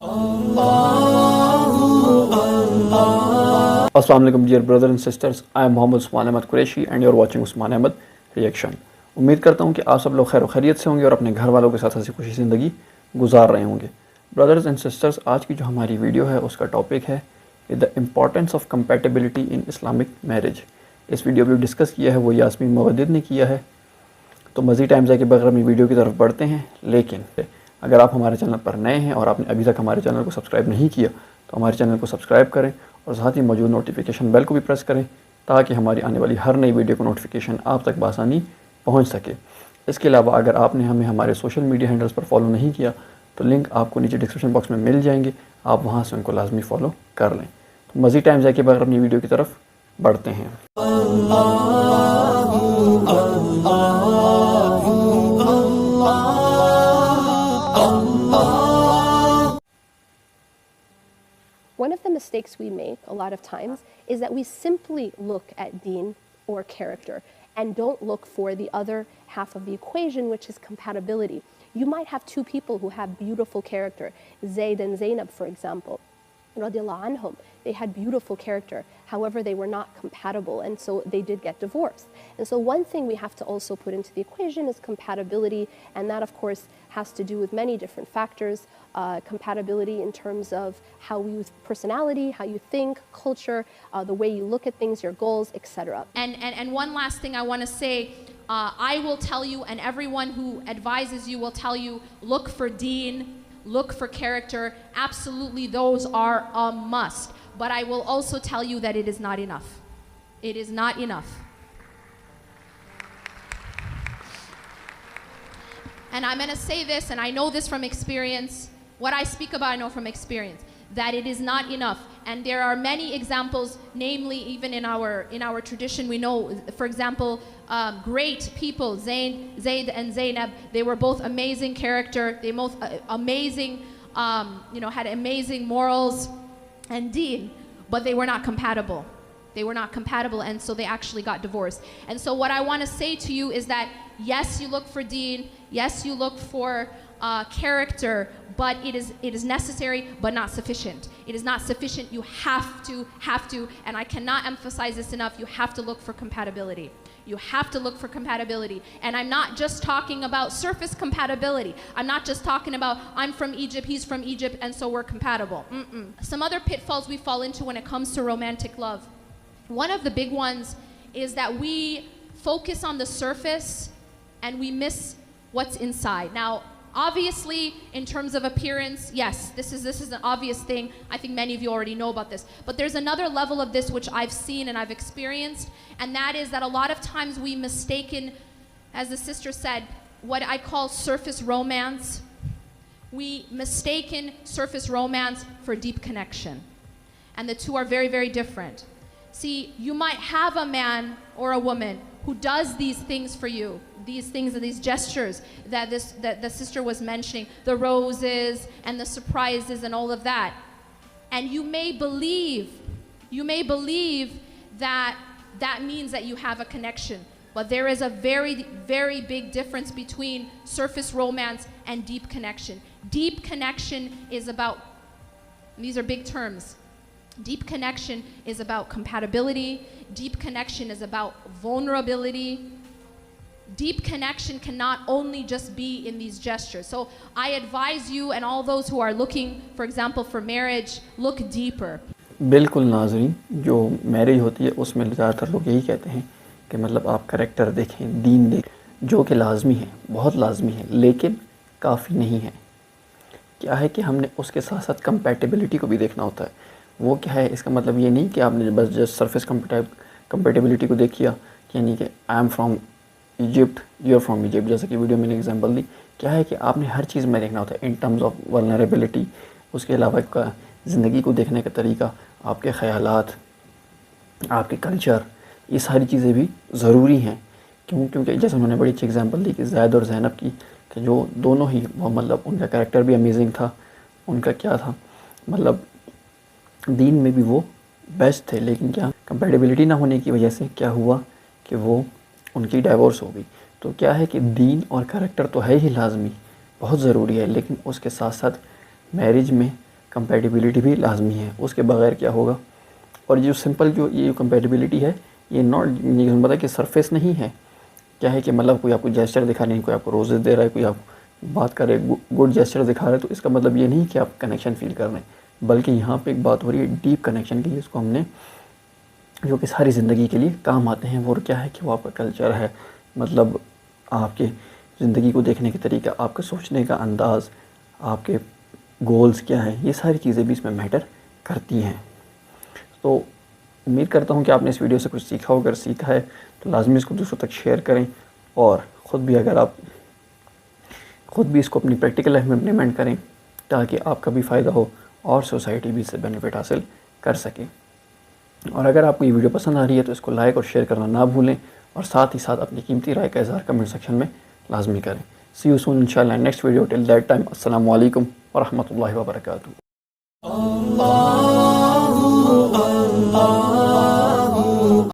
Assalamu alaikum dear brothers and sisters. I am Mohammed Usman Ahmed Qureshi and you are watching Usman Ahmed Reaction. उम्मीद करता हूँ कि आप सब लोग खैर खैरियत से होंगे और अपने घर वालों के साथ हंसी खुशी ज़िंदगी गुजार रहे होंगे। ब्रदर्स एंड सिस्टर्स, आज की जो हमारी वीडियो है उसका टॉपिक है the importance of compatibility in Islamic marriage. इस वीडियो में डिस्कस किया है वो यास्मीन मोगैद ने किया है। तो मज़ीद टाइम जाए के बगैर हम वीडियो की तरफ बढ़ते हैं। लेकिन अगर आप हमारे चैनल पर नए हैं और आपने अभी तक हमारे चैनल को सब्सक्राइब नहीं किया तो हमारे चैनल को सब्सक्राइब करें और साथ ही मौजूद नोटिफिकेशन बेल को भी प्रेस करें ताकि हमारी आने वाली हर नई वीडियो को नोटिफिकेशन आप तक बआसानी पहुंच सके। इसके अलावा अगर आपने हमें हमारे सोशल मीडिया हैंडल्स पर फॉलो नहीं किया तो लिंक आपको नीचे डिस्क्रिप्शन बॉक्स में मिल जाएंगे, आप वहां से उनको लाजमी फ़ॉलो कर लें। तो मज़ीद टाइम जाए के बगैर अपनी वीडियो की तरफ बढ़ते हैं। One of the mistakes we make a lot of times is that we simply look at deen or character and don't look for the other half of the equation, which is compatibility. You might have two people who have beautiful character, Zayd and Zainab, for example. Radiallahu anhum, they had beautiful character. However, they were not compatible, and so they did get divorced. And so one thing we have to also put into the equation is compatibility, and that, of course, has to do with many different factors. Compatibility in terms of how you personality, how you think, culture, the way you look at things, your goals, etc. And one last thing I want to say, I will tell you, and everyone who advises you will tell you, look for deen, look for character. Absolutely, those are a must. But I will also tell you that it is not enough. It is not enough. And I'm going to say this, and I know this from experience. What I speak about, I know from experience, that it is not enough. And there are many examples, namely even in our tradition, we know, for example, great people, Zayd and Zainab, they were both amazing character, they both amazing, had amazing morals and deen, but they were not compatible. They were not compatible, and so they actually got divorced. And so what I want to say to you is that, yes, you look for deen, yes, you look for character, but it is necessary, but not sufficient. It is not sufficient. You have to, and I cannot emphasize this enough, you have to look for compatibility. You have to look for compatibility. And I'm not just talking about surface compatibility. I'm not just talking about I'm from Egypt, he's from Egypt, and so we're compatible. Some other pitfalls we fall into when it comes to romantic love. One of the big ones is that we focus on the surface and we miss what's inside. Now, obviously, in terms of appearance, yes, this is an obvious thing. I think many of you already know about this. But there's another level of this which I've seen and I've experienced, and that is that a lot of times we mistaken, as the sister said, what I call surface romance. We mistaken surface romance for deep connection. And the two are very, very different. See, you might have a man or a woman who does these things for you, these things and these gestures that the sister was mentioning, the roses and the surprises and all of that. And you may believe that that means that you have a connection. But there is a very, very big difference between surface romance and deep connection. Deep connection is about, these are big terms. Deep connection is about compatibility. Deep connection is about vulnerability. Deep connection cannot only just be in these gestures. So I advise you and all those who are looking, for example, for marriage, look deeper. बिल्कुल नाज़रीन, जो marriage होती है उसमें ज़्यादातर लोग यही कहते हैं कि मतलब आप करैक्टर देखें, दीन देखें, जो कि लाजमी है, बहुत लाजमी है, लेकिन काफ़ी नहीं है। क्या है कि हमने उसके साथ साथ कंपैटिबिलिटी को भी देखना होता है। वो क्या है, इसका मतलब ये नहीं कि आपने बस जस्ट सरफेस कंपैटिबिलिटी को देखिया, यानी कि I am from Egypt, you are from Egypt, जैसे कि वीडियो मैंने एग्जांपल दी। क्या है कि आपने हर चीज़ में देखना होता है इन टर्म्स ऑफ वल्नरेबिलिटी। उसके अलावा आपका ज़िंदगी को देखने का तरीका, आपके ख़यालात, आपके कल्चर, ये सारी चीज़ें भी ज़रूरी हैं। क्योंकि जैसे उन्होंने बड़ी अच्छी एग्जांपल दी कि ज़ैद और ज़ैनब की, कि जो दोनों ही वो मतलब उनका कैरेक्टर भी अमेजिंग था, उनका क्या था मतलब दीन में भी वो बेस्ट थे, लेकिन क्या कंपैटिबिलिटी ना होने की वजह से क्या हुआ कि वो उनकी डाइवोर्स हो गई। तो क्या है कि दीन और करैक्टर तो है ही लाजमी, बहुत ज़रूरी है, लेकिन उसके साथ साथ मैरिज में کمپیٹیبلٹی بھی لازمی ہے، اس کے بغیر کیا ہوگا. اور جو سمپل جو یہ کمپیٹیبلٹی ہے یہ ناٹ یہ مطلب کہ سرفیس نہیں ہے. کیا ہے کہ مطلب کوئی آپ کو جیسچر دکھا رہا ہے، کوئی آپ کو روزز دے رہا ہے، کوئی آپ بات کر رہے گڈ جیسچر دکھا رہا ہے، تو اس کا مطلب یہ نہیں کہ آپ کنیکشن فیل کر رہے ہیں، بلکہ یہاں پہ ایک بات ہو رہی ہے ڈیپ کنیکشن کی، جس کو ہم نے جو کہ ساری زندگی کے لیے کام آتے ہیں. وہ کیا ہے کہ وہ آپ کا کلچر ہے، مطلب آپ کے زندگی کو دیکھنے کا طریقہ، آپ کا سوچنے کا انداز، آپ کے گولز کیا ہیں، یہ ساری چیزیں بھی اس میں میٹر کرتی ہیں. تو امید کرتا ہوں کہ آپ نے اس ویڈیو سے کچھ سیکھا ہو. اگر سیکھا ہے تو لازمی اس کو دوسروں تک شیئر کریں، اور خود بھی اگر آپ خود بھی اس کو اپنی پریکٹیکل لائف میں امپلیمنٹ کریں تاکہ آپ کا بھی فائدہ ہو اور سوسائٹی بھی اس سے بینیفٹ حاصل کر سکے. اور اگر آپ کو یہ ویڈیو پسند آ رہی ہے تو اس کو لائک اور شیئر کرنا نہ بھولیں، اور ساتھ ہی ساتھ اپنی قیمتی رائے کا اظہار کمنٹ سیکشن میں لازمی کریں. سی یو سون انشاءاللہ next video. Till that time السلام علیکم ورحمۃ اللہ وبرکاتہ.